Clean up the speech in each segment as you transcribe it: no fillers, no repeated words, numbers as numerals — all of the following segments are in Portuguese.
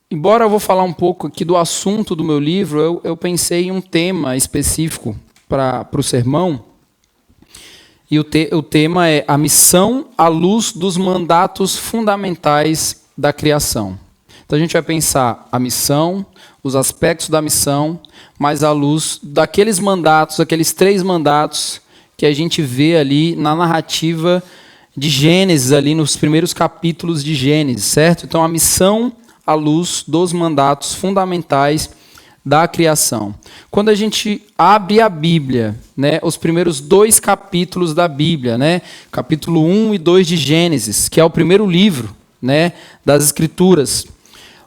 Embora eu vou falar um pouco aqui do assunto do meu livro, eu pensei em um tema específico para o sermão. E o tema é a missão à luz dos mandatos fundamentais da criação. Então a gente vai pensar a missão, os aspectos da missão, mas à luz daqueles mandatos, aqueles 3 mandatos que a gente vê ali na narrativa de Gênesis, ali nos primeiros capítulos de Gênesis, certo? Então a missão à luz dos mandatos fundamentais da criação. Quando a gente abre a Bíblia, né, os primeiros 2 capítulos da Bíblia, né, capítulo 1 e 2 de Gênesis, que é o primeiro livro, né, das Escrituras,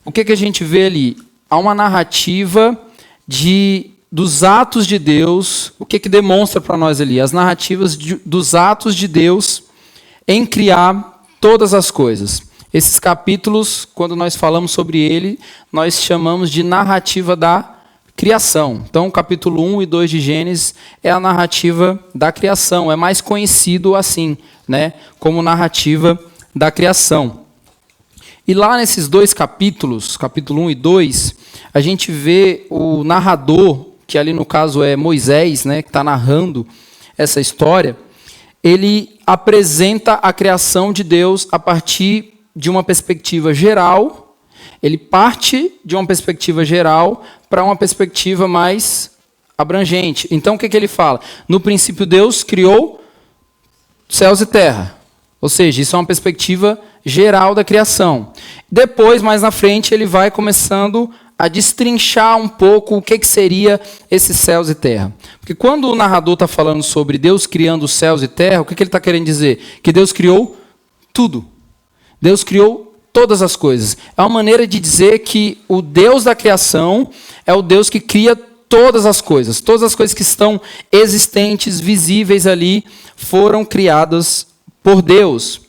o que a gente vê ali? Há uma narrativa dos atos de Deus. O que demonstra para nós ali? As narrativas dos atos de Deus em criar todas as coisas. Esses capítulos, quando nós falamos sobre ele, nós chamamos de narrativa da criação. Então, o capítulo 1 e 2 de Gênesis é a narrativa da criação. É mais conhecido assim, né, como narrativa da criação. E lá nesses 2 capítulos, capítulo 1 e 2, a gente vê o narrador, que ali no caso é Moisés, né, que está narrando essa história. Ele apresenta a criação de Deus a partir de uma perspectiva geral. Ele parte de uma perspectiva geral para uma perspectiva mais abrangente. Então, o que ele fala? No princípio, Deus criou céus e terra. Ou seja, isso é uma perspectiva geral da criação. Depois, mais na frente, ele vai começando a destrinchar um pouco o que seria esses céus e terra. Porque quando o narrador está falando sobre Deus criando os céus e terra, o que ele está querendo dizer? Que Deus criou tudo. Deus criou todas as coisas. É uma maneira de dizer que o Deus da criação é o Deus que cria todas as coisas. Todas as coisas que estão existentes, visíveis ali, foram criadas por Deus.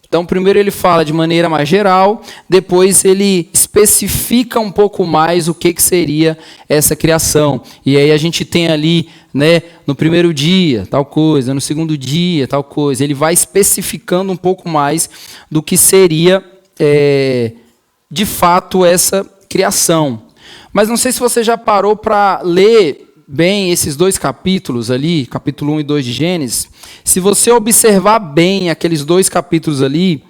Então, primeiro ele fala de maneira mais geral, depois ele especifica um pouco mais o que seria essa criação. E aí a gente tem ali, né, no primeiro dia, tal coisa, no segundo dia, tal coisa. Ele vai especificando um pouco mais do que seria, de fato, essa criação. Mas não sei se você já parou para ler bem esses 2 capítulos ali, capítulo 1 e 2 de Gênesis. Se você observar bem aqueles 2 capítulos ali,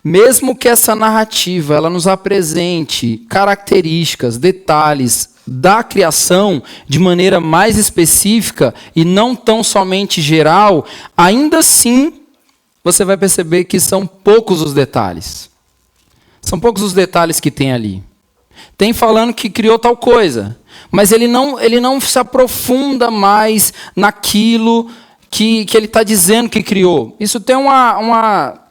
mesmo que essa narrativa ela nos apresente características, detalhes da criação de maneira mais específica e não tão somente geral, ainda assim você vai perceber que são poucos os detalhes. São poucos os detalhes que tem ali. Tem falando que criou tal coisa, mas ele não se aprofunda mais naquilo que ele está dizendo que criou. Isso tem uma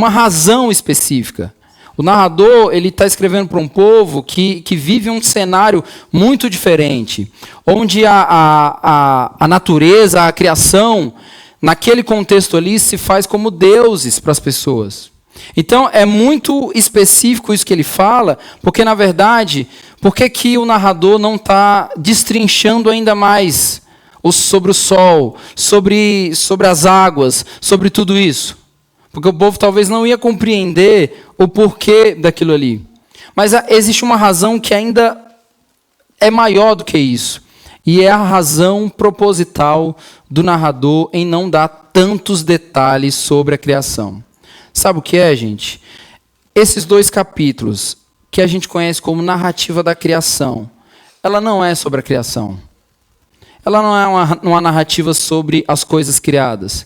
razão específica. O narrador está escrevendo para um povo que vive um cenário muito diferente, onde a natureza, a criação, naquele contexto ali, se faz como deuses para as pessoas. Então, é muito específico isso que ele fala, porque, na verdade, por que o narrador não está destrinchando ainda mais sobre o sol, sobre as águas, sobre tudo isso? Porque o povo talvez não ia compreender o porquê daquilo ali. Mas existe uma razão que ainda é maior do que isso. E é a razão proposital do narrador em não dar tantos detalhes sobre a criação. Sabe o que é, gente? Esses 2 capítulos, que a gente conhece como narrativa da criação, ela não é sobre a criação. Ela não é uma narrativa sobre as coisas criadas.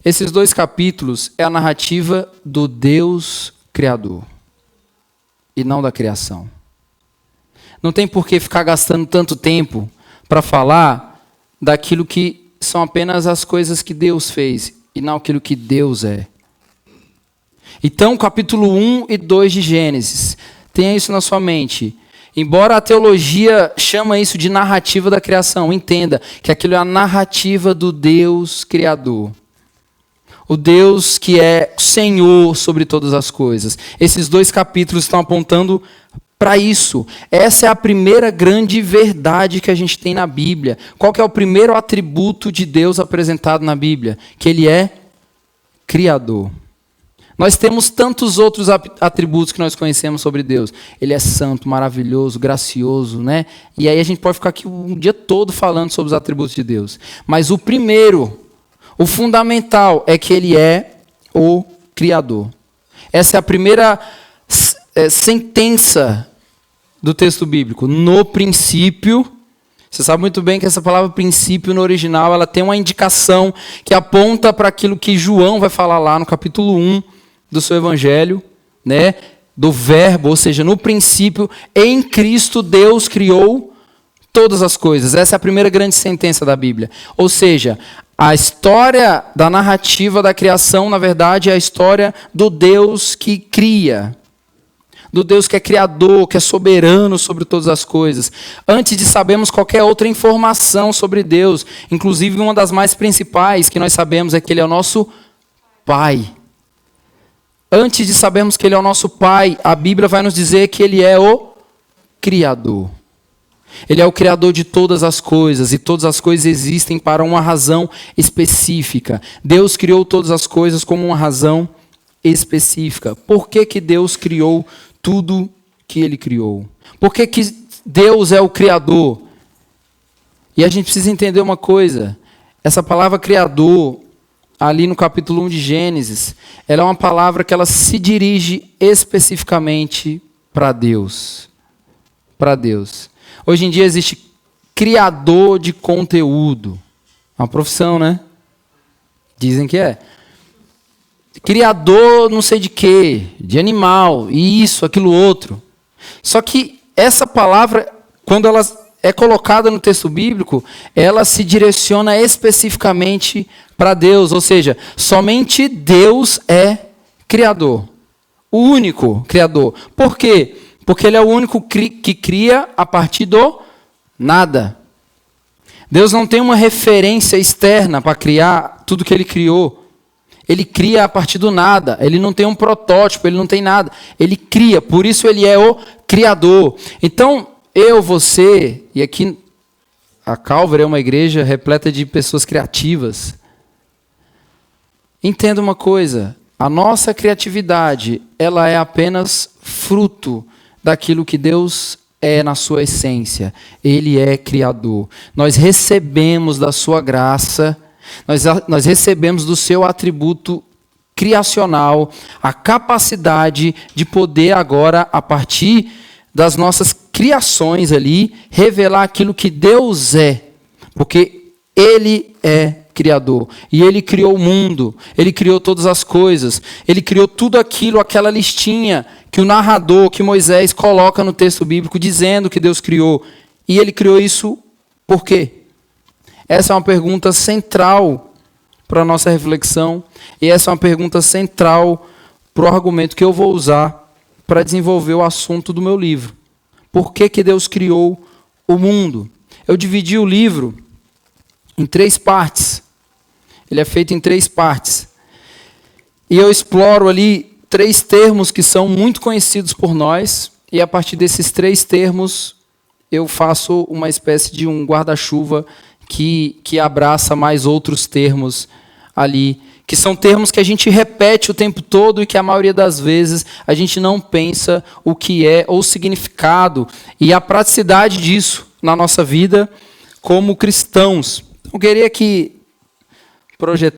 Esses 2 capítulos é a narrativa do Deus Criador e não da criação. Não tem por que ficar gastando tanto tempo para falar daquilo que são apenas as coisas que Deus fez e não aquilo que Deus é. Então, capítulo 1 e 2 de Gênesis, tenha isso na sua mente. Embora a teologia chama isso de narrativa da criação, entenda que aquilo é a narrativa do Deus Criador. O Deus que é Senhor sobre todas as coisas. Esses 2 capítulos estão apontando para isso. Essa é a primeira grande verdade que a gente tem na Bíblia. Qual que é o primeiro atributo de Deus apresentado na Bíblia? Que ele é Criador. Nós temos tantos outros atributos que nós conhecemos sobre Deus. Ele é santo, maravilhoso, gracioso, né? E aí a gente pode ficar aqui um dia todo falando sobre os atributos de Deus. Mas o primeiro, o fundamental, é que ele é o Criador. Essa é a primeira sentença do texto bíblico. No princípio, você sabe muito bem que essa palavra princípio no original, ela tem uma indicação que aponta para aquilo que João vai falar lá no capítulo 1 do seu evangelho, né? Do verbo, ou seja, no princípio, em Cristo Deus criou todas as coisas. Essa é a primeira grande sentença da Bíblia. Ou seja, a história da narrativa da criação, na verdade, é a história do Deus que cria. Do Deus que é criador, que é soberano sobre todas as coisas. Antes de sabermos qualquer outra informação sobre Deus, inclusive uma das mais principais que nós sabemos é que Ele é o nosso Pai. Antes de sabermos que Ele é o nosso Pai, a Bíblia vai nos dizer que Ele é o Criador. Ele é o Criador de todas as coisas, e todas as coisas existem para uma razão específica. Deus criou todas as coisas como uma razão específica. Por que que Deus criou tudo que Ele criou? Por que que Deus é o Criador? E a gente precisa entender uma coisa. Essa palavra Criador, ali no capítulo 1 de Gênesis, ela é uma palavra que ela se dirige especificamente para Deus. Para Deus. Hoje em dia existe criador de conteúdo. É uma profissão, né? Dizem que é. Criador não sei de quê, de animal, isso, aquilo outro. Só que essa palavra, quando ela é colocada no texto bíblico, ela se direciona especificamente para Deus. Ou seja, somente Deus é criador. O único criador. Por quê? Porque Ele é o único que cria a partir do nada. Deus não tem uma referência externa para criar tudo que Ele criou. Ele cria a partir do nada. Ele não tem um protótipo, Ele não tem nada. Ele cria, por isso Ele é o Criador. Então, eu, você, e aqui a Calvary é uma igreja repleta de pessoas criativas. Entenda uma coisa, a nossa criatividade, ela é apenas fruto daquilo que Deus é na sua essência. Ele é Criador. Nós recebemos da sua graça, nós recebemos do seu atributo criacional a capacidade de poder agora, a partir das nossas criações ali, revelar aquilo que Deus é. Porque Ele é Criador. E Ele criou o mundo. Ele criou todas as coisas. Ele criou tudo aquilo, aquela listinha que o narrador, que Moisés coloca no texto bíblico, dizendo que Deus criou. E Ele criou isso por quê? Essa é uma pergunta central para a nossa reflexão. E essa é uma pergunta central para o argumento que eu vou usar para desenvolver o assunto do meu livro. Por que que Deus criou o mundo? Eu dividi o livro em 3 partes. Ele é feito em 3 partes. E eu exploro ali 3 termos que são muito conhecidos por nós. E a partir desses 3 termos, eu faço uma espécie de um guarda-chuva que abraça mais outros termos ali, que são termos que a gente repete o tempo todo e que a maioria das vezes a gente não pensa o que é ou o significado e a praticidade disso na nossa vida como cristãos. Eu queria que projetar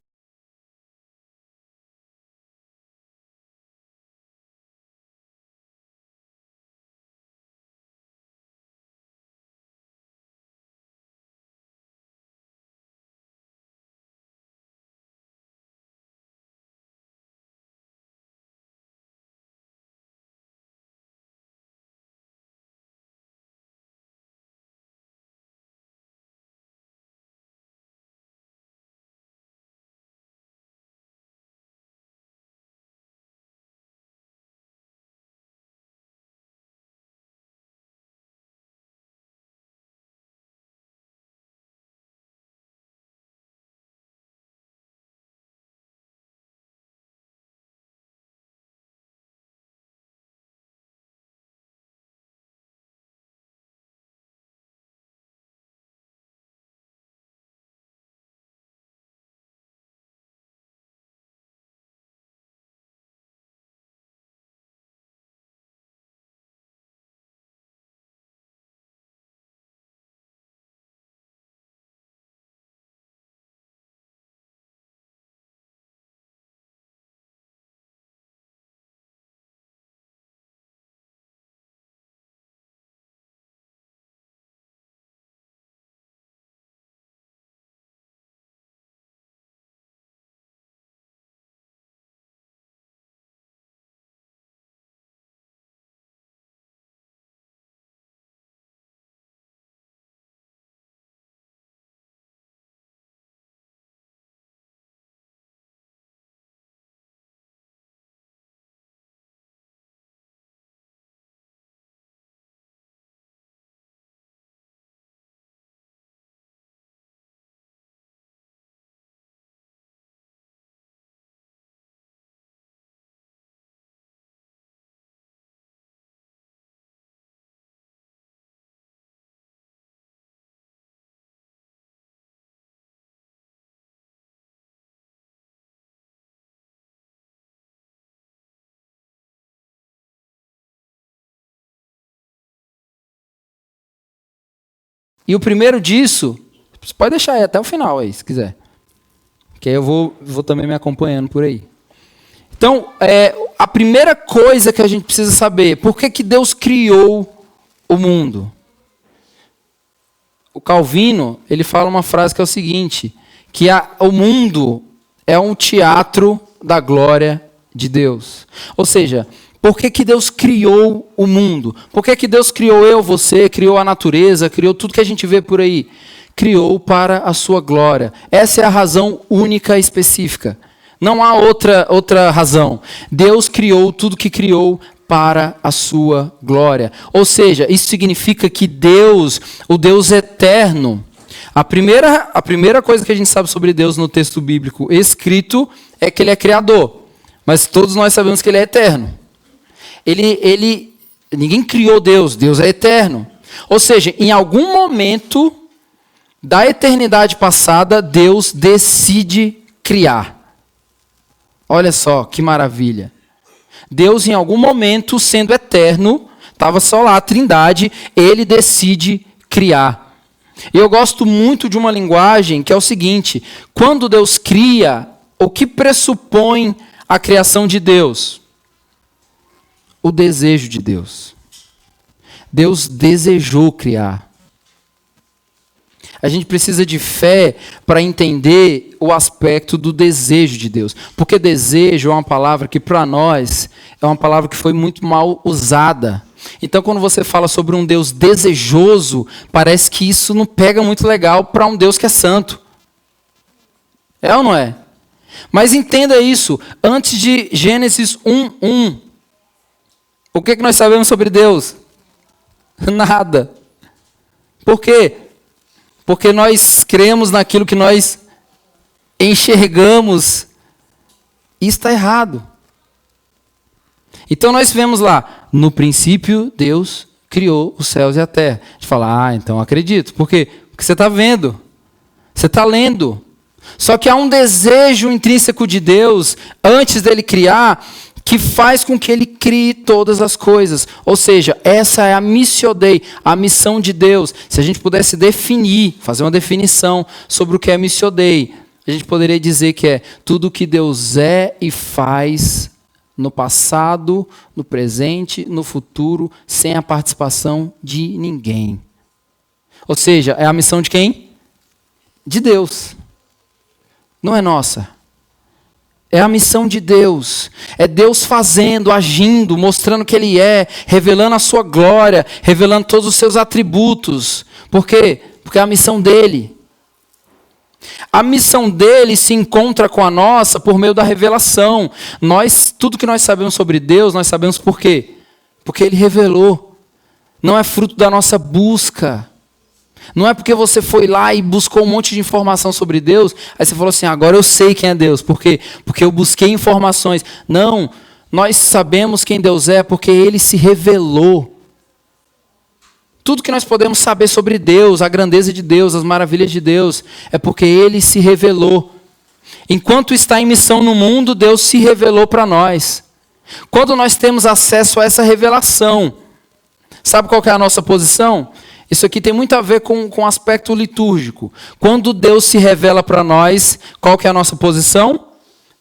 E o primeiro disso, você pode deixar aí até o final aí, se quiser. Que aí eu vou também me acompanhando por aí. Então, a primeira coisa que a gente precisa saber, por que Deus criou o mundo? O Calvino, ele fala uma frase que é o seguinte, que o mundo é um teatro da glória de Deus. Ou seja, por que Deus criou o mundo? Por que Deus criou eu, você, criou a natureza, criou tudo que a gente vê por aí? Criou para a sua glória. Essa é a razão única e específica. Não há outra razão. Deus criou tudo que criou para a sua glória. Ou seja, isso significa que Deus, o Deus eterno, a primeira coisa que a gente sabe sobre Deus no texto bíblico escrito é que ele é criador. Mas todos nós sabemos que ele é eterno. Ninguém criou Deus, Deus é eterno. Ou seja, em algum momento da eternidade passada, Deus decide criar. Olha só que maravilha. Deus, em algum momento, sendo eterno, estava só lá, a Trindade, ele decide criar. E eu gosto muito de uma linguagem que é o seguinte: quando Deus cria, o que pressupõe a criação de Deus? O desejo de Deus. Deus desejou criar. A gente precisa de fé para entender o aspecto do desejo de Deus. Porque desejo é uma palavra que, para nós, é uma palavra que foi muito mal usada. Então, quando você fala sobre um Deus desejoso, parece que isso não pega muito legal para um Deus que é santo. É ou não é? Mas entenda isso. Antes de Gênesis 1:1, o que nós sabemos sobre Deus? Nada. Por quê? Porque nós cremos naquilo que nós enxergamos. Isso está errado. Então nós vemos lá, no princípio Deus criou os céus e a terra. A gente fala, então acredito. Por quê? Porque você está vendo. Você está lendo. Só que há um desejo intrínseco de Deus, antes dele criar, que faz com que ele crie todas as coisas. Ou seja, essa é a missio Dei, a missão de Deus. Se a gente pudesse definir, fazer uma definição sobre o que é missio Dei, a gente poderia dizer que é tudo o que Deus é e faz no passado, no presente, no futuro, sem a participação de ninguém. Ou seja, é a missão de quem? De Deus. Não é nossa. É a missão de Deus. É Deus fazendo, agindo, mostrando que Ele é, revelando a sua glória, revelando todos os seus atributos. Por quê? Porque é a missão dEle. A missão dEle se encontra com a nossa por meio da revelação. Tudo que nós sabemos sobre Deus, nós sabemos por quê? Porque Ele revelou. Não é fruto da nossa busca. Não é porque você foi lá e buscou um monte de informação sobre Deus, aí você falou assim, agora eu sei quem é Deus. Por quê? Porque eu busquei informações. Não, nós sabemos quem Deus é porque Ele se revelou. Tudo que nós podemos saber sobre Deus, a grandeza de Deus, as maravilhas de Deus, é porque Ele se revelou. Enquanto está em missão no mundo, Deus se revelou para nós. Quando nós temos acesso a essa revelação, sabe qual que é a nossa posição? Isso aqui tem muito a ver com o aspecto litúrgico. Quando Deus se revela para nós, qual que é a nossa posição?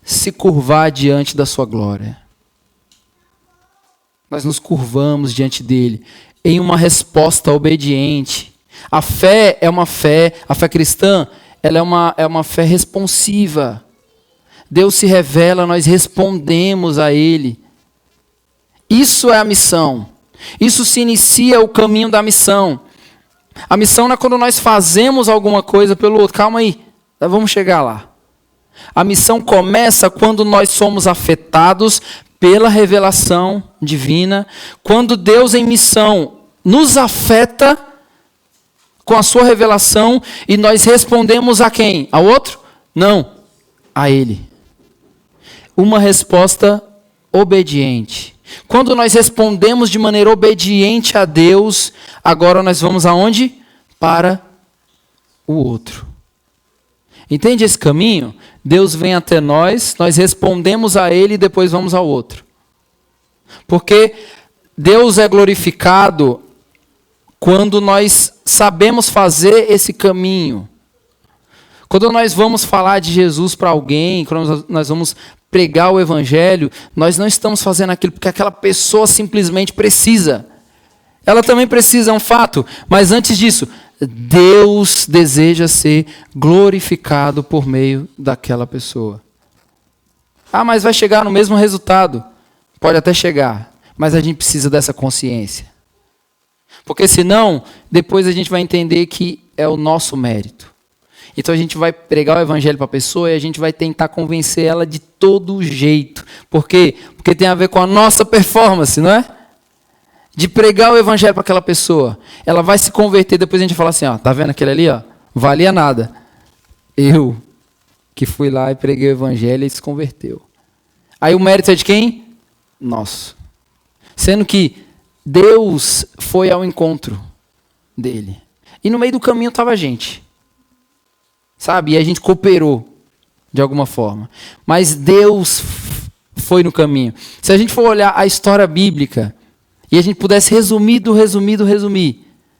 Se curvar diante da sua glória. Nós nos curvamos diante dele em uma resposta obediente. A fé cristã, ela é uma fé responsiva. Deus se revela, nós respondemos a ele. Isso é a missão. Isso se inicia o caminho da missão. A missão não é quando nós fazemos alguma coisa pelo outro. Calma aí, nós vamos chegar lá. A missão começa quando nós somos afetados pela revelação divina. Quando Deus em missão nos afeta com a sua revelação e nós respondemos a quem? Ao outro? Não, a Ele. Uma resposta obediente. Quando nós respondemos de maneira obediente a Deus, agora nós vamos aonde? Para o outro. Entende esse caminho? Deus vem até nós respondemos a Ele e depois vamos ao outro. Porque Deus é glorificado quando nós sabemos fazer esse caminho. Quando nós vamos falar de Jesus para alguém, quando nós vamos pregar o evangelho, nós não estamos fazendo aquilo porque aquela pessoa simplesmente precisa. Ela também precisa, é um fato. Mas antes disso, Deus deseja ser glorificado por meio daquela pessoa. Ah, mas vai chegar no mesmo resultado. Pode até chegar, mas a gente precisa dessa consciência. Porque senão, depois a gente vai entender que é o nosso mérito. Então a gente vai pregar o evangelho para a pessoa e a gente vai tentar convencer ela de todo jeito. Por quê? Porque tem a ver com a nossa performance, não é? De pregar o evangelho para aquela pessoa. Ela vai se converter, depois a gente fala assim, ó, tá vendo aquele ali, ó? Valia nada. Eu que fui lá e preguei o evangelho e se converteu. Aí o mérito é de quem? Nosso. Sendo que Deus foi ao encontro dele. E no meio do caminho estava a gente. Sabe? E a gente cooperou de alguma forma. Mas Deus foi no caminho. Se a gente for olhar a história bíblica e a gente pudesse resumir,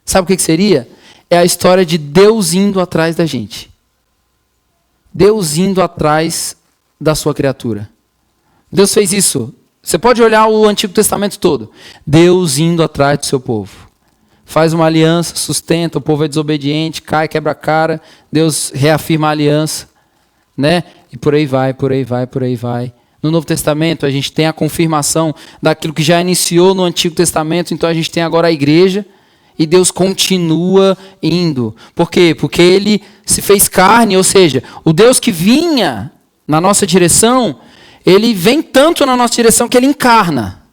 sabe o que seria? É a história de Deus indo atrás da gente. Deus indo atrás da sua criatura. Deus fez isso. Você pode olhar o Antigo Testamento todo. Deus indo atrás do seu povo. Faz uma aliança, sustenta, o povo é desobediente, cai, quebra a cara, Deus reafirma a aliança, né? E por aí vai. No Novo Testamento a gente tem a confirmação daquilo que já iniciou no Antigo Testamento, então a gente tem agora a igreja e Deus continua indo. Por quê? Porque ele se fez carne, ou seja, o Deus que vinha na nossa direção, ele vem tanto na nossa direção que ele encarna.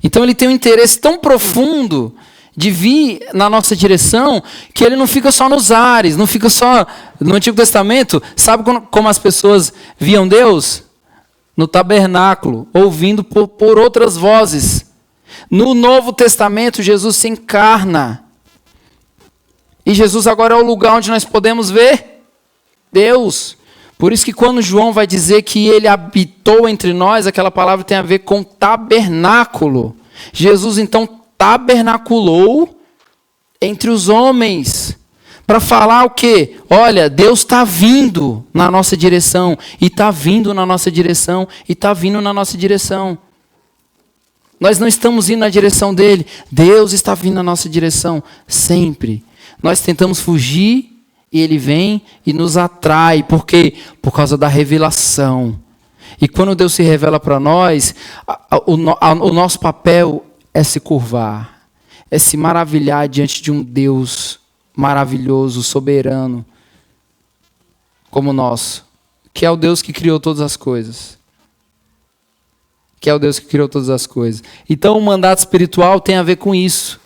Então ele tem um interesse tão profundo de vir na nossa direção, que ele não fica só nos ares, não fica só no Antigo Testamento. Sabe como as pessoas viam Deus? No tabernáculo, ouvindo por outras vozes. No Novo Testamento, Jesus se encarna. E Jesus agora é o lugar onde nós podemos ver Deus. Por isso que quando João vai dizer que ele habitou entre nós, aquela palavra tem a ver com tabernáculo. Jesus então tabernaculou entre os homens, para falar o quê? Olha, Deus está vindo na nossa direção, e está vindo na nossa direção, e está vindo na nossa direção. Nós não estamos indo na direção dele, Deus está vindo na nossa direção, sempre. Nós tentamos fugir, e ele vem e nos atrai, por quê? Por causa da revelação. E quando Deus se revela para nós, o nosso papel é se curvar, é se maravilhar diante de um Deus maravilhoso, soberano, como o nosso, que é o Deus que criou todas as coisas. Então o mandato espiritual tem a ver com isso.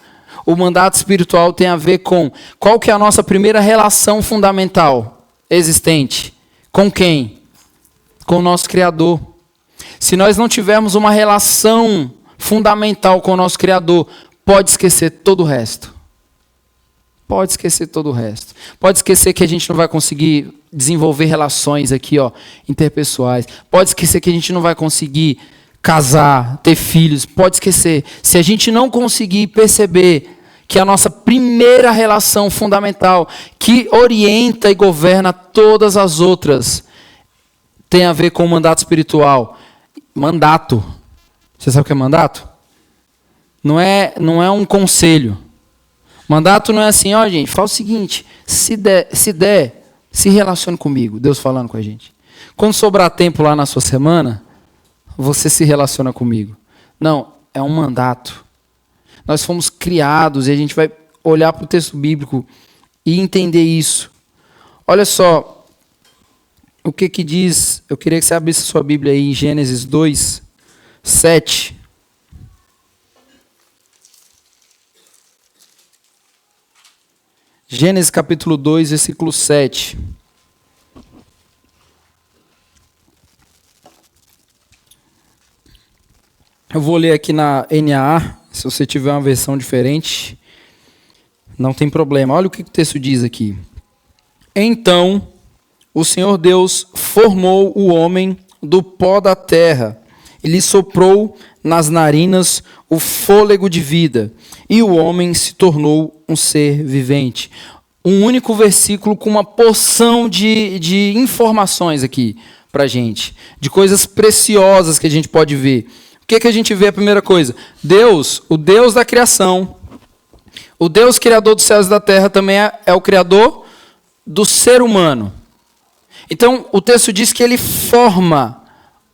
O mandato espiritual tem a ver com qual que é a nossa primeira relação fundamental existente. Com quem? Com o nosso Criador. Se nós não tivermos uma relação fundamental com o nosso Criador, pode esquecer todo o resto. Pode esquecer que a gente não vai conseguir desenvolver relações aqui, ó, interpessoais. Pode esquecer que a gente não vai conseguir casar, ter filhos. Pode esquecer. Se a gente não conseguir perceber que a nossa primeira relação fundamental, que orienta e governa todas as outras, tem a ver com o mandato espiritual. Mandato. Você sabe o que é mandato? Não é um conselho. Mandato não é assim, ó, gente, fala o seguinte, se der, se relacione comigo, Deus falando com a gente. Quando sobrar tempo lá na sua semana, você se relaciona comigo. Não, é um mandato. Nós fomos criados, e a gente vai olhar para o texto bíblico e entender isso. Olha só, o que diz, eu queria que você abrisse a sua Bíblia aí em Gênesis 2, 7. Gênesis capítulo 2, versículo 7. Eu vou ler aqui na NAA, se você tiver uma versão diferente, não tem problema. Olha o que o texto diz aqui. Então, o Senhor Deus formou o homem do pó da terra e lhe soprou nas narinas o fôlego de vida, e o homem se tornou um ser vivente. Um único versículo com uma porção de informações aqui para a gente, de coisas preciosas que a gente pode ver. O que a gente vê? A primeira coisa, Deus, o Deus da criação, o Deus criador dos céus e da terra também é o criador do ser humano. Então, o texto diz que ele forma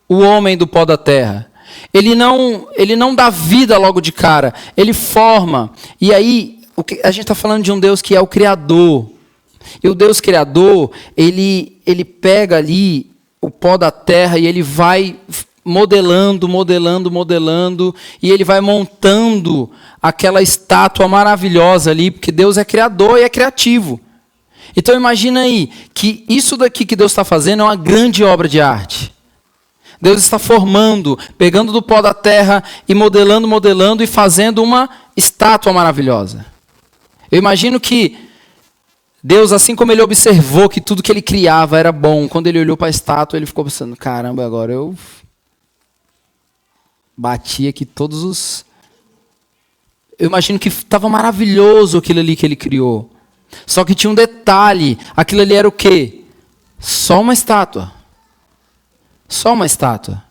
o homem do pó da terra. Ele não dá vida logo de cara, ele forma. E aí, a gente está falando de um Deus que é o Criador. E o Deus Criador, ele pega ali o pó da terra e ele vai modelando, e ele vai montando aquela estátua maravilhosa ali, porque Deus é Criador e é criativo. Então imagina aí, que isso daqui que Deus está fazendo é uma grande obra de arte. Deus está formando, pegando do pó da terra e modelando e fazendo uma estátua maravilhosa. Eu imagino que Deus, assim como ele observou que tudo que ele criava era bom, quando ele olhou para a estátua, ele ficou pensando, caramba, agora eu bati aqui todos os... Eu imagino que estava maravilhoso aquilo ali que ele criou. Só que tinha um detalhe, aquilo ali era o quê? Só uma estátua. Só uma estátua.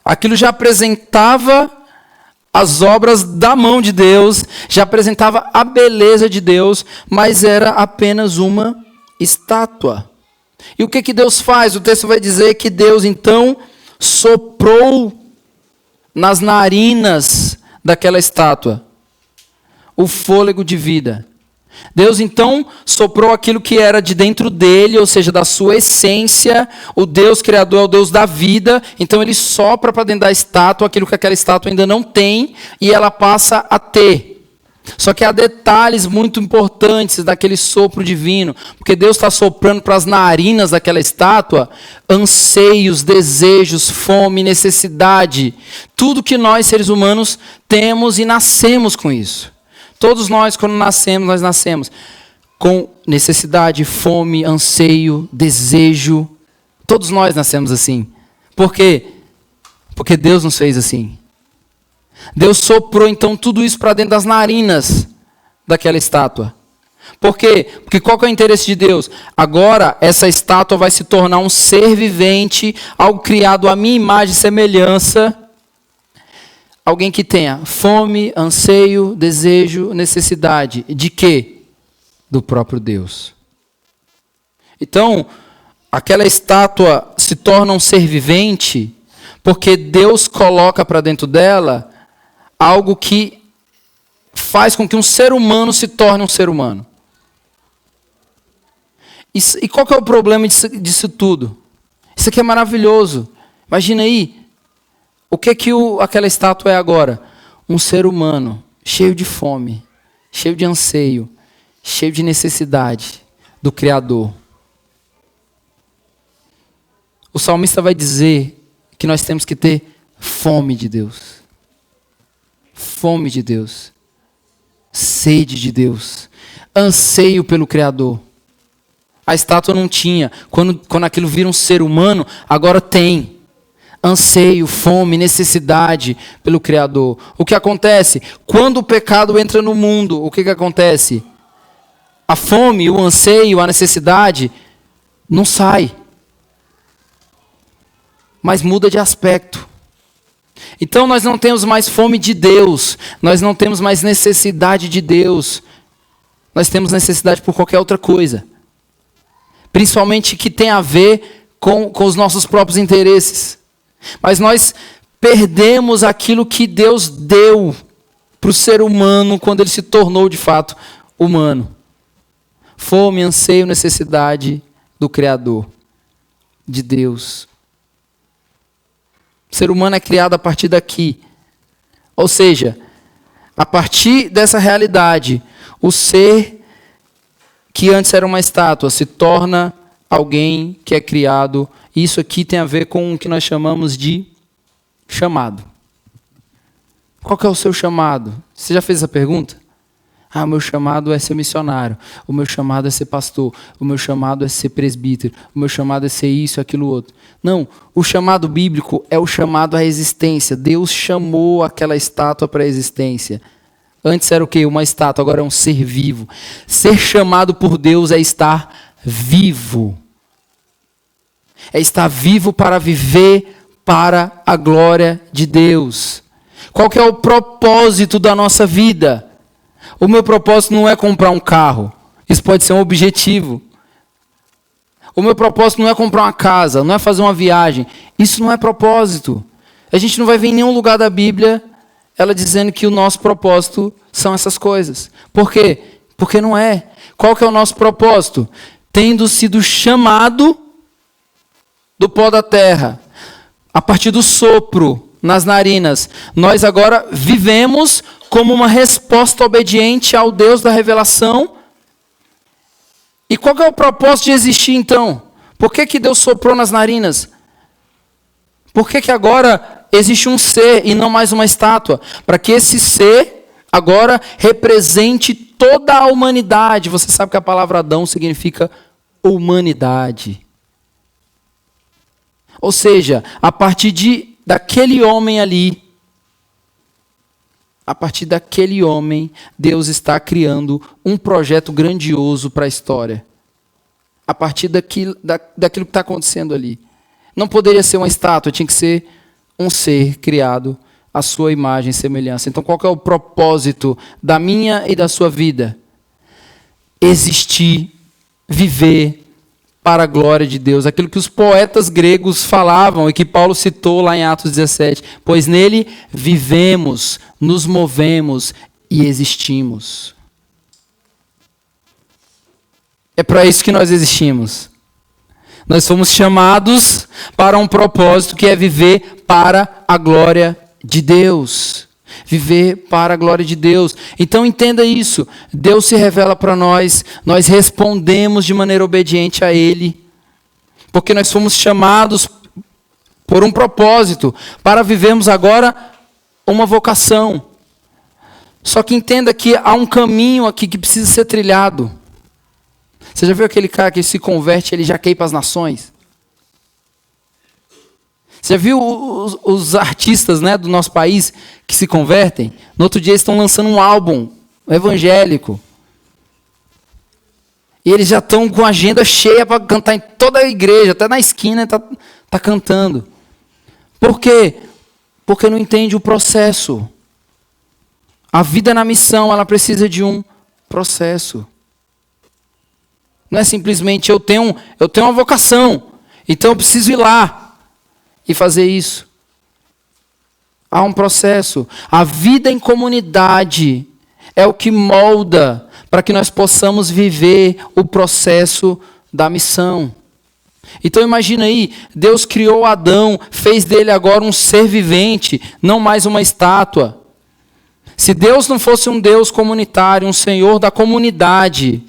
Aquilo já apresentava as obras da mão de Deus, já apresentava a beleza de Deus, mas era apenas uma estátua. E o que Deus faz? O texto vai dizer que Deus então soprou nas narinas daquela estátua o fôlego de vida. Deus então soprou aquilo que era de dentro dele, ou seja, da sua essência. O Deus Criador é o Deus da vida, então ele sopra para dentro da estátua aquilo que aquela estátua ainda não tem, e ela passa a ter. Só que há detalhes muito importantes daquele sopro divino, porque Deus está soprando para as narinas daquela estátua anseios, desejos, fome, necessidade. Tudo que nós, seres humanos, temos e nascemos com isso. Todos nós, quando nascemos, nós nascemos com necessidade, fome, anseio, desejo. Todos nós nascemos assim. Por quê? Porque Deus nos fez assim. Deus soprou então tudo isso para dentro das narinas daquela estátua. Por quê? Porque qual que é o interesse de Deus? Agora essa estátua vai se tornar um ser vivente, algo criado à minha imagem e semelhança. Alguém que tenha fome, anseio, desejo, necessidade. De quê? Do próprio Deus. Então, aquela estátua se torna um ser vivente porque Deus coloca para dentro dela algo que faz com que um ser humano se torne um ser humano. E qual que é o problema disso tudo? Isso aqui é maravilhoso. Imagina aí. O que aquela estátua é agora? Um ser humano cheio de fome, cheio de anseio, cheio de necessidade do Criador. O salmista vai dizer que nós temos que ter fome de Deus. Fome de Deus. Sede de Deus. Anseio pelo Criador. A estátua não tinha. Quando aquilo vira um ser humano, agora tem. Anseio, fome, necessidade pelo Criador. O que acontece? Quando o pecado entra no mundo, o que acontece? A fome, o anseio, a necessidade não sai. Mas muda de aspecto. Então nós não temos mais fome de Deus. Nós não temos mais necessidade de Deus. Nós temos necessidade por qualquer outra coisa. Principalmente que tem a ver com os nossos próprios interesses. Mas nós perdemos aquilo que Deus deu para o ser humano quando ele se tornou de fato humano. Fome, anseio, necessidade do Criador, de Deus. O ser humano é criado a partir daqui. Ou seja, a partir dessa realidade, o ser que antes era uma estátua se torna alguém que é criado. Isso aqui tem a ver com o que nós chamamos de chamado. Qual que é o seu chamado? Você já fez essa pergunta? Ah, o meu chamado é ser missionário, o meu chamado é ser pastor, o meu chamado é ser presbítero, o meu chamado é ser isso, aquilo, outro. Não, o chamado bíblico é o chamado à existência. Deus chamou aquela estátua para a existência. Antes era o quê? Uma estátua, agora é um ser vivo. Ser chamado por Deus é estar vivo. É estar vivo para viver para a glória de Deus. Qual que é o propósito da nossa vida? O meu propósito não é comprar um carro. Isso pode ser um objetivo. O meu propósito não é comprar uma casa, não é fazer uma viagem. Isso não é propósito. A gente não vai ver em nenhum lugar da Bíblia ela dizendo que o nosso propósito são essas coisas. Por quê? Porque não é. Qual que é o nosso propósito? Tendo sido chamado do pó da terra, a partir do sopro nas narinas, nós agora vivemos como uma resposta obediente ao Deus da revelação. E qual que é o propósito de existir então? Por que que Deus soprou nas narinas? Por que que agora existe um ser e não mais uma estátua? Para que esse ser agora represente toda a humanidade. Você sabe que a palavra Adão significa humanidade. Ou seja, a partir daquele homem ali, a partir daquele homem, Deus está criando um projeto grandioso para a história. A partir daquilo que está acontecendo ali. Não poderia ser uma estátua, tinha que ser um ser criado à sua imagem e semelhança. Então, qual que é o propósito da minha e da sua vida? Existir, viver para a glória de Deus. Aquilo que os poetas gregos falavam e que Paulo citou lá em Atos 17. Pois nele vivemos, nos movemos e existimos. É para isso que nós existimos. Nós fomos chamados para um propósito que é viver para a glória de Deus. Viver para a glória de Deus. Então entenda isso. Deus se revela para nós. Nós respondemos de maneira obediente a Ele. Porque nós fomos chamados por um propósito. Para vivermos agora uma vocação. Só que entenda que há um caminho aqui que precisa ser trilhado. Você já viu aquele cara que se converte e ele já quer ir para as nações? Você já viu os artistas, né, do nosso país que se convertem? No outro dia eles estão lançando um álbum evangélico. E eles já estão com a agenda cheia para cantar em toda a igreja, até na esquina tá cantando. Por quê? Porque não entende o processo. A vida na missão, ela precisa de um processo. Não é simplesmente eu tenho uma vocação, então eu preciso ir lá e fazer isso. Há um processo. A vida em comunidade é o que molda para que nós possamos viver o processo da missão. Então imagina aí, Deus criou Adão, fez dele agora um ser vivente, não mais uma estátua. Se Deus não fosse um Deus comunitário, um Senhor da comunidade,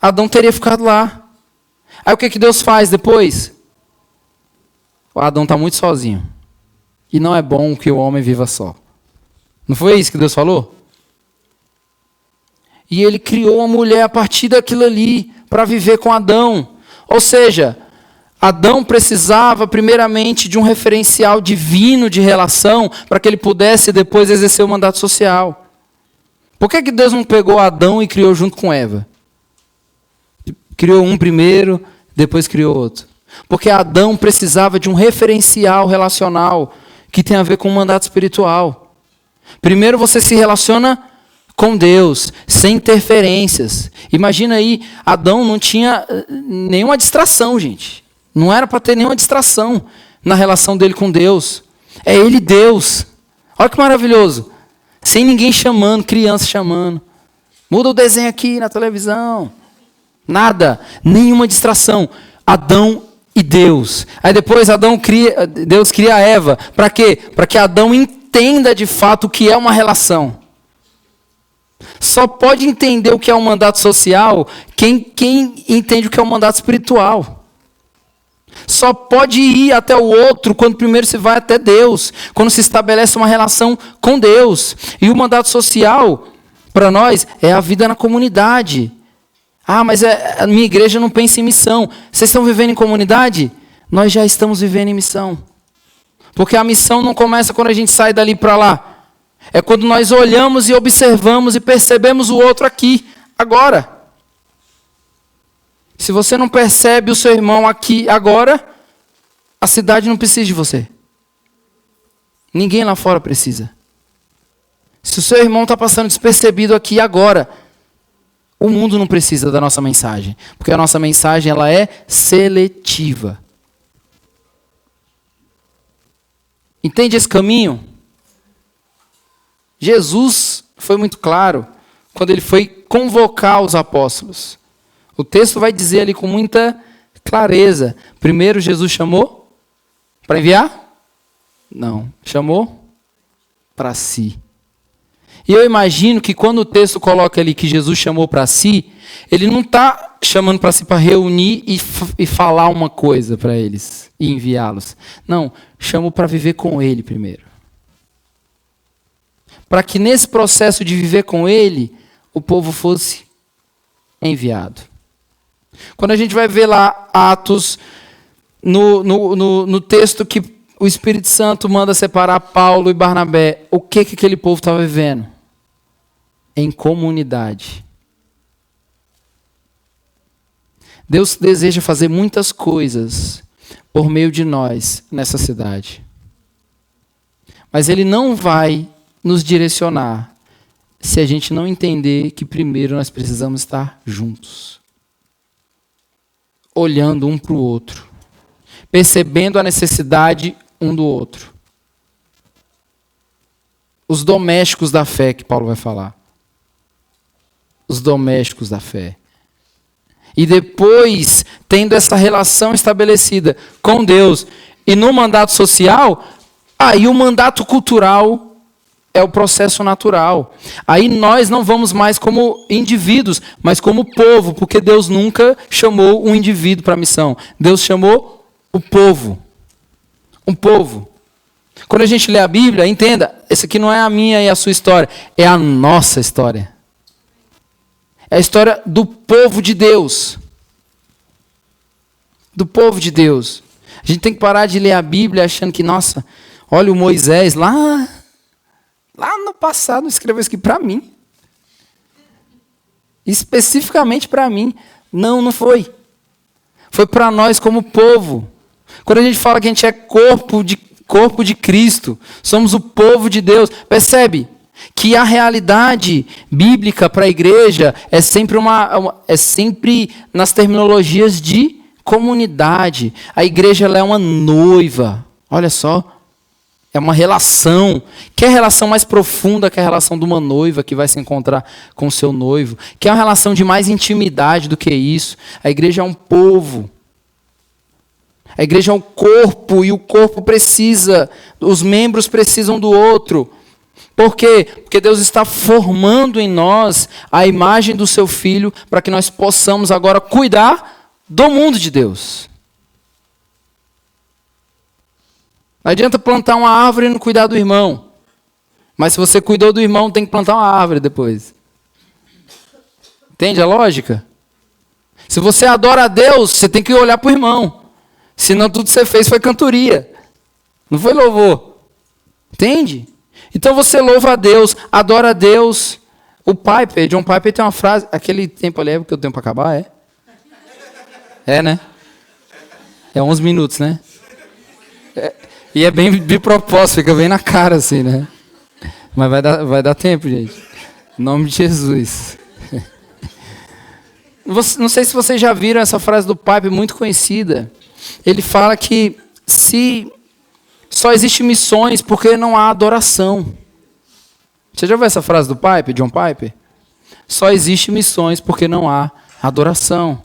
Adão teria ficado lá. Aí o que Deus faz depois? O Adão está muito sozinho. E não é bom que o homem viva só. Não foi isso que Deus falou? E ele criou uma mulher a partir daquilo ali, para viver com Adão. Ou seja, Adão precisava primeiramente de um referencial divino de relação, para que ele pudesse depois exercer o mandato social. Por que Deus não pegou Adão e criou junto com Eva? Criou um primeiro, depois criou outro. Porque Adão precisava de um referencial relacional que tem a ver com o mandato espiritual. Primeiro você se relaciona com Deus, sem interferências. Imagina aí, Adão não tinha nenhuma distração, gente. Não era para ter nenhuma distração na relação dele com Deus. É ele Deus. Olha que maravilhoso. Sem ninguém chamando, criança chamando. Muda o desenho aqui na televisão. Nada, nenhuma distração. Adão e Deus. Aí depois Deus cria a Eva. Para quê? Para que Adão entenda de fato o que é uma relação. Só pode entender o que é um mandato social quem entende o que é um mandato espiritual. Só pode ir até o outro quando primeiro se vai até Deus. Quando se estabelece uma relação com Deus. E o mandato social, Para nós, é a vida na comunidade. Ah, mas a minha igreja não pensa em missão. Vocês estão vivendo em comunidade? Nós já estamos vivendo em missão. Porque a missão não começa quando a gente sai dali para lá. É quando nós olhamos e observamos e percebemos o outro aqui, agora. Se você não percebe o seu irmão aqui, agora, a cidade não precisa de você. Ninguém lá fora precisa. Se o seu irmão está passando despercebido aqui, agora, o mundo não precisa da nossa mensagem. Porque a nossa mensagem ela é seletiva. Entende esse caminho? Jesus foi muito claro quando ele foi convocar os apóstolos. O texto vai dizer ali com muita clareza. Primeiro Jesus chamou para enviar? Não. Chamou para si. E eu imagino que quando o texto coloca ali que Jesus chamou para si, ele não está chamando para si para reunir e falar uma coisa para eles e enviá-los. Não, chamou para viver com ele primeiro. Para que nesse processo de viver com ele, o povo fosse enviado. Quando a gente vai ver lá Atos, no texto que o Espírito Santo manda separar Paulo e Barnabé, o que aquele povo estava vivendo? Em comunidade. Deus deseja fazer muitas coisas por meio de nós nessa cidade. Mas Ele não vai nos direcionar se a gente não entender que primeiro nós precisamos estar juntos. Olhando um para o outro. Percebendo a necessidade um do outro. Os domésticos da fé que Paulo vai falar. Os domésticos da fé. E depois, tendo essa relação estabelecida com Deus e no mandato social, aí o mandato cultural é o processo natural. Aí nós não vamos mais como indivíduos, mas como povo, porque Deus nunca chamou um indivíduo para a missão. Deus chamou o povo. Um povo. Quando a gente lê a Bíblia, entenda, essa aqui não é a minha e a sua história, é a nossa história. É a história do povo de Deus. Do povo de Deus. A gente tem que parar de ler a Bíblia achando que, nossa, olha o Moisés lá no passado escreveu isso aqui para mim. Especificamente para mim. Não foi. Foi para nós como povo. Quando a gente fala que a gente é corpo de Cristo, somos o povo de Deus, percebe? Que a realidade bíblica para a igreja é sempre nas terminologias de comunidade. A igreja ela é uma noiva. Olha só. É uma relação. Que é a relação mais profunda que a relação de uma noiva que vai se encontrar com o seu noivo. Que é uma relação de mais intimidade do que isso. A igreja é um povo. A igreja é um corpo e o corpo precisa, os membros precisam do outro. Por quê? Porque Deus está formando em nós a imagem do seu Filho para que nós possamos agora cuidar do mundo de Deus. Não adianta plantar uma árvore e não cuidar do irmão. Mas se você cuidou do irmão, tem que plantar uma árvore depois. Entende a lógica? Se você adora a Deus, você tem que olhar para o irmão. Senão tudo que você fez foi cantoria. Não foi louvor. Entende? Então você louva a Deus, adora a Deus. O Piper, John Piper tem uma frase, aquele tempo ali é porque o tempo acabar, é? É, né? É 11 minutos, né? E é bem de propósito, fica bem na cara assim, né? Mas vai dar tempo, gente. Em nome de Jesus. Não sei se vocês já viram essa frase do Piper, muito conhecida. Ele fala que se só existe missões porque não há adoração. Você já viu essa frase do Piper, John Piper? Só existe missões porque não há adoração.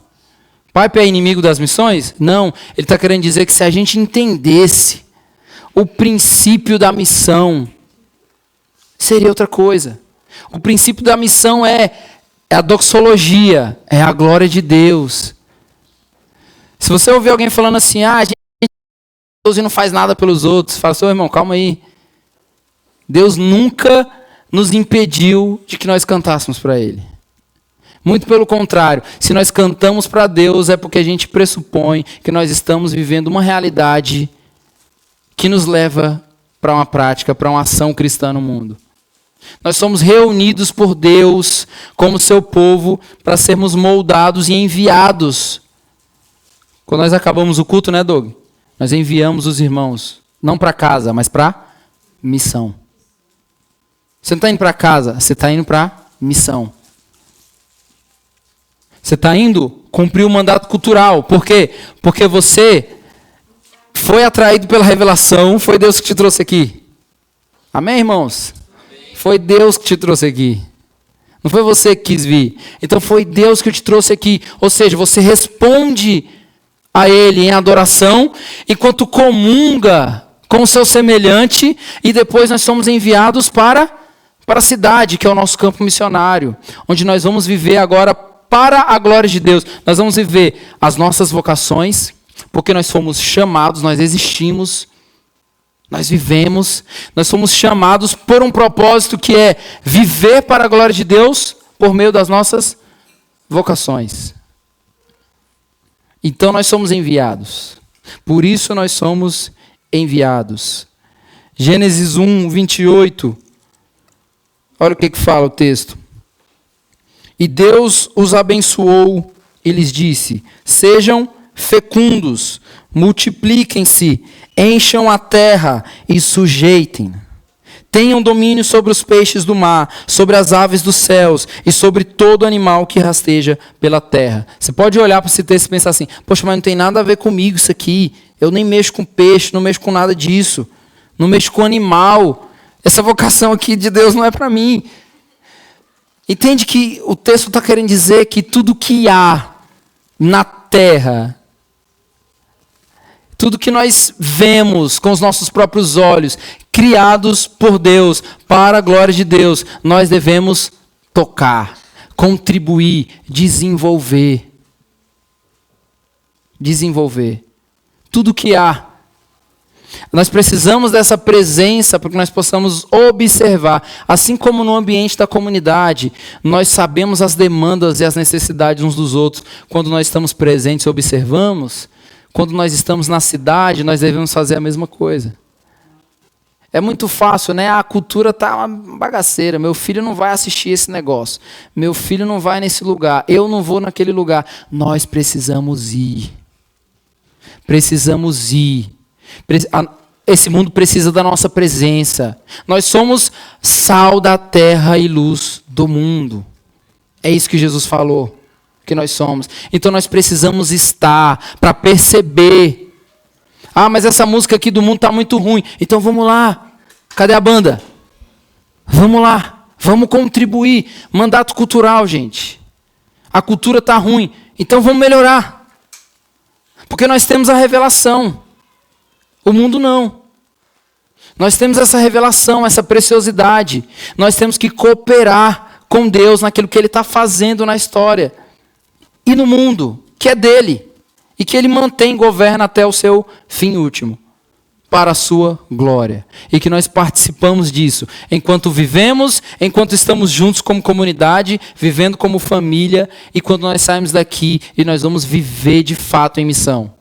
Piper é inimigo das missões? Não. Ele está querendo dizer que se a gente entendesse o princípio da missão, seria outra coisa. O princípio da missão é a doxologia, é a glória de Deus. Se você ouvir alguém falando assim, a gente Deus não faz nada pelos outros, fala, seu irmão, calma aí. Deus nunca nos impediu de que nós cantássemos para Ele. Muito pelo contrário, se nós cantamos para Deus é porque a gente pressupõe que nós estamos vivendo uma realidade que nos leva para uma prática, para uma ação cristã no mundo. Nós somos reunidos por Deus como seu povo para sermos moldados e enviados. Quando nós acabamos o culto, né, Doug? Nós enviamos os irmãos, não para casa, mas para missão. Você não está indo para casa, você está indo para missão. Você está indo cumprir o mandato cultural. Por quê? Porque você foi atraído pela revelação, foi Deus que te trouxe aqui. Amém, irmãos? Amém. Foi Deus que te trouxe aqui. Não foi você que quis vir. Então foi Deus que te trouxe aqui. Ou seja, você responde a Ele em adoração, enquanto comunga com o seu semelhante, e depois nós somos enviados para a cidade, que é o nosso campo missionário, onde nós vamos viver agora para a glória de Deus. Nós vamos viver as nossas vocações, porque nós fomos chamados, nós existimos, nós vivemos, nós fomos chamados por um propósito que é viver para a glória de Deus por meio das nossas vocações. Então nós somos enviados. Por isso nós somos enviados. Gênesis 1, 28. Olha o que fala o texto. E Deus os abençoou e lhes disse: sejam fecundos, multipliquem-se, encham a terra e sujeitem. Tenham domínio sobre os peixes do mar, sobre as aves dos céus e sobre todo animal que rasteja pela terra. Você pode olhar para esse texto e pensar assim: poxa, mas não tem nada a ver comigo isso aqui. Eu nem mexo com peixe, não mexo com nada disso. Não mexo com animal. Essa vocação aqui de Deus não é para mim. Entende que o texto está querendo dizer que tudo que há na terra, tudo que nós vemos com os nossos próprios olhos, criados por Deus, para a glória de Deus, nós devemos tocar, contribuir, desenvolver. Desenvolver. Tudo que há. Nós precisamos dessa presença para que nós possamos observar. Assim como no ambiente da comunidade, nós sabemos as demandas e as necessidades uns dos outros. Quando nós estamos presentes e observamos, quando nós estamos na cidade, nós devemos fazer a mesma coisa. É muito fácil, né? A cultura está uma bagaceira. Meu filho não vai assistir esse negócio. Meu filho não vai nesse lugar. Eu não vou naquele lugar. Nós precisamos ir. Precisamos ir. Esse mundo precisa da nossa presença. Nós somos sal da terra e luz do mundo. É isso que Jesus falou, que nós somos. Então nós precisamos estar para perceber. Ah, mas essa música aqui do mundo está muito ruim. Então vamos lá. Cadê a banda? Vamos lá. Vamos contribuir. Mandato cultural, gente. A cultura está ruim. Então vamos melhorar. Porque nós temos a revelação. O mundo não. Nós temos essa revelação, essa preciosidade. Nós temos que cooperar com Deus naquilo que Ele está fazendo na história. E no mundo, que é dele. E que Ele mantém, governa até o seu fim último. Para a sua glória. E que nós participamos disso. Enquanto vivemos, enquanto estamos juntos como comunidade, vivendo como família. E quando nós saímos daqui e nós vamos viver de fato em missão.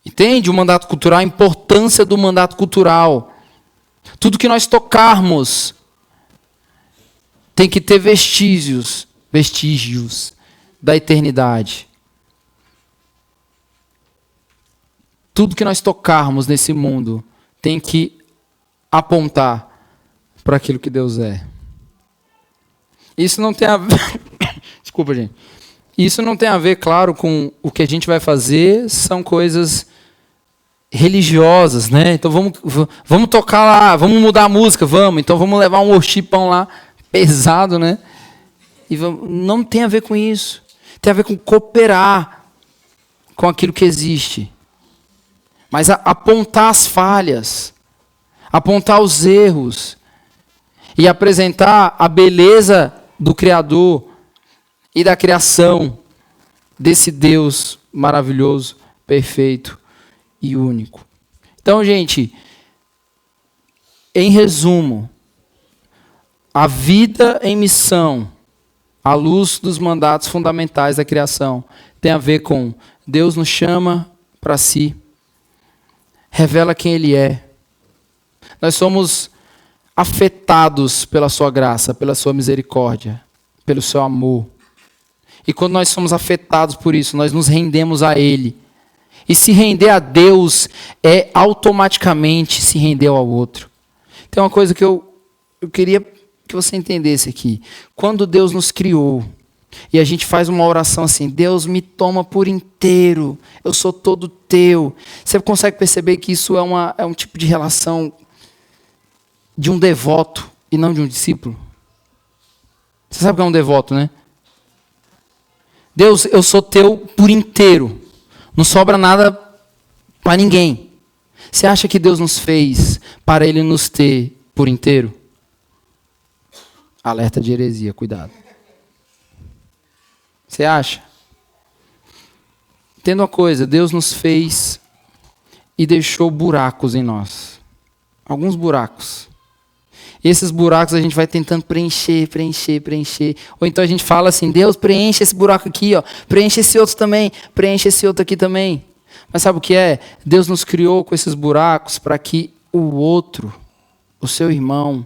Entende o mandato cultural, a importância do mandato cultural. Tudo que nós tocarmos tem que ter vestígios da eternidade. Tudo que nós tocarmos nesse mundo tem que apontar para aquilo que Deus é. Isso não tem a ver... Desculpa, gente. Isso não tem a ver, claro, com o que a gente vai fazer, são coisas religiosas, né? Então vamos tocar lá, vamos mudar a música, vamos. Então vamos levar um worshipão lá pesado, né? E não tem a ver com isso. Tem a ver com cooperar com aquilo que existe. Mas apontar as falhas, apontar os erros e apresentar a beleza do Criador e da criação desse Deus maravilhoso, perfeito e único. Então, gente, em resumo, a vida em missão, à luz dos mandatos fundamentais da criação, tem a ver com Deus nos chama para si, revela quem Ele é. Nós somos afetados pela sua graça, pela sua misericórdia, pelo seu amor. E quando nós somos afetados por isso, nós nos rendemos a Ele. E se render a Deus é automaticamente se render ao outro. Tem uma coisa que eu queria que você entendesse aqui. Quando Deus nos criou, e a gente faz uma oração assim, Deus me toma por inteiro, eu sou todo teu. Você consegue perceber que isso é um tipo de relação de um devoto e não de um discípulo? Você sabe o que é um devoto, né? Deus, eu sou teu por inteiro. Não sobra nada para ninguém. Você acha que Deus nos fez para Ele nos ter por inteiro? Alerta de heresia, cuidado. Você acha? Entenda uma coisa, Deus nos fez e deixou buracos em nós. Alguns buracos. E esses buracos a gente vai tentando preencher. Ou então a gente fala assim, Deus, preenche esse buraco aqui, ó. Preenche esse outro também, preenche esse outro aqui também. Mas sabe o que é? Deus nos criou com esses buracos para que o outro, o seu irmão,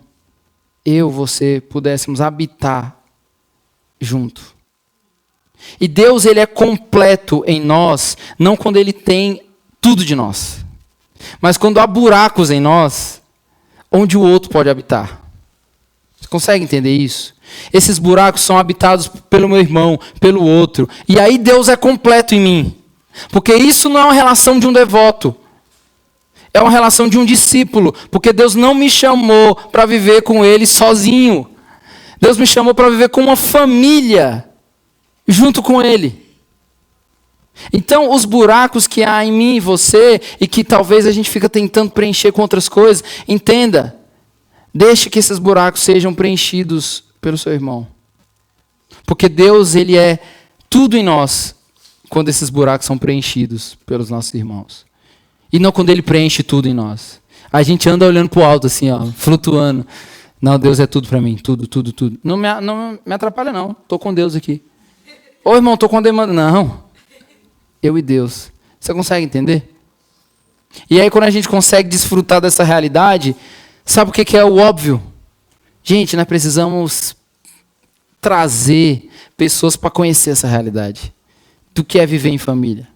você, pudéssemos habitar junto. E Deus, Ele é completo em nós, não quando Ele tem tudo de nós, mas quando há buracos em nós, onde o outro pode habitar. Você consegue entender isso? Esses buracos são habitados pelo meu irmão, pelo outro. E aí Deus é completo em mim. Porque isso não é uma relação de um devoto. É uma relação de um discípulo. Porque Deus não me chamou para viver com Ele sozinho. Deus me chamou para viver com uma família junto com Ele. Então, os buracos que há em mim e você, e que talvez a gente fica tentando preencher com outras coisas, entenda, deixe que esses buracos sejam preenchidos pelo seu irmão. Porque Deus, Ele é tudo em nós, quando esses buracos são preenchidos pelos nossos irmãos. E não quando Ele preenche tudo em nós. A gente anda olhando para o alto assim, ó, flutuando. Não, Deus é tudo para mim, tudo. Não me atrapalha não, estou com Deus aqui. Ô irmão, estou com a demanda. Não. Eu e Deus. Você consegue entender? E aí quando a gente consegue desfrutar dessa realidade, sabe o que é o óbvio? Gente, nós precisamos trazer pessoas para conhecer essa realidade. Do que é viver em família.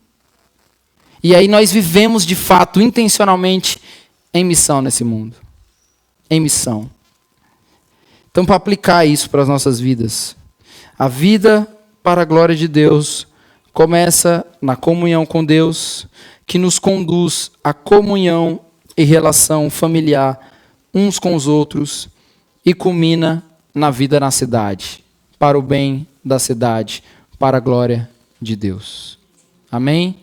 E aí nós vivemos de fato, intencionalmente, em missão nesse mundo. Em missão. Então, para aplicar isso para as nossas vidas, a vida para a glória de Deus começa na comunhão com Deus, que nos conduz à comunhão e relação familiar uns com os outros e culmina na vida na cidade, para o bem da cidade, para a glória de Deus. Amém?